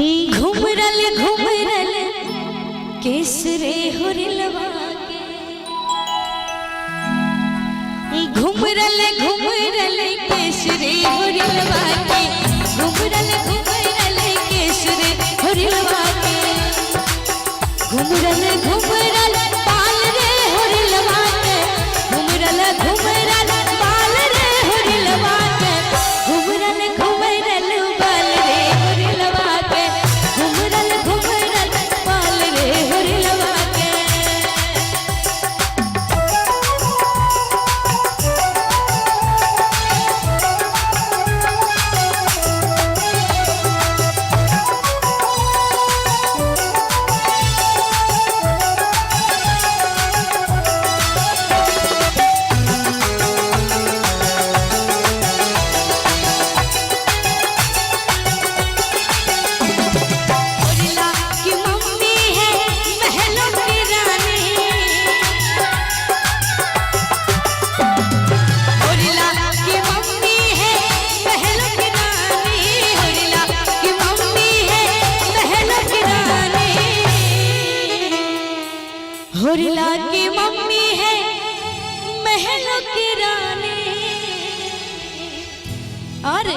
घुमरल घुमरल केसरे होरिलवा के घुमरल घुमरल केसरे होरिलवा के घुमरल घुमरल केसरे होरिलवा के घुमरल घुमरल पाल रे होरिलवा के घुमरल घुमरल पाल रे होरिलवा के घुमरल घुमरल पाल रे होरिलवा के घुमरल घुमरल पाल रे होरिलवा के होरिला की मम्मी है महलों की रानी और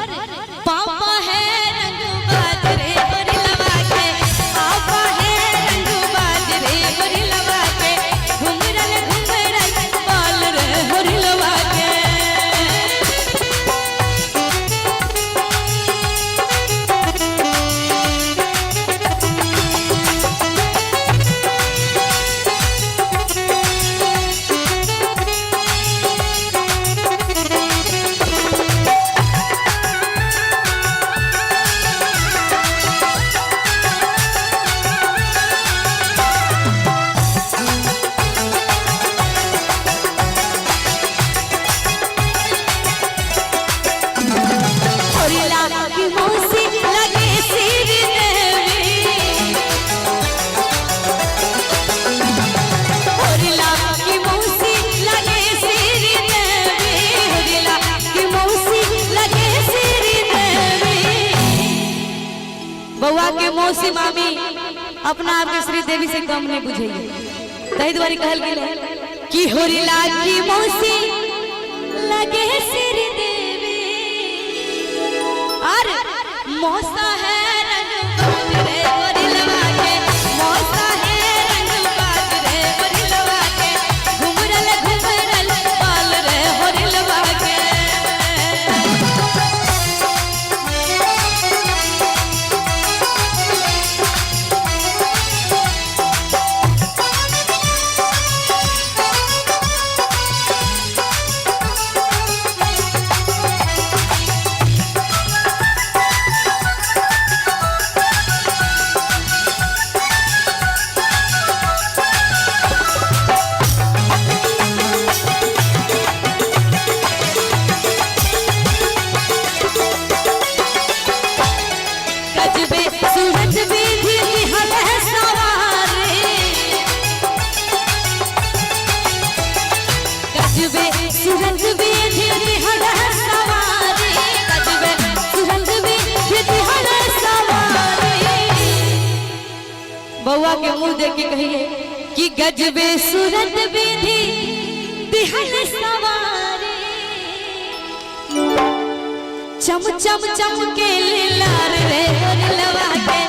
पापा है रंगबाज रे होरिलवा के पापा है रंगबाज रे होरिलवा के घुमरल घुमरल पाल रे होरिलवा के बउआ के मौसी मामी अपना आप के श्री देवी से कम नहीं बुझेगी तही द्वारी कहल गेल कि होरिला की मौसी लगे श्री देवी और मौसा है रंगबाज रे होरिलवा के मौसा है रंगबाज रे होरिलवा के घुमरल घुमरल पाल रे होरिलवा के बउआ के मुंह देख के कहिए कि गजबे सूरत विधि दिहल सवारी चम चम चम के लार रे होरिलवा के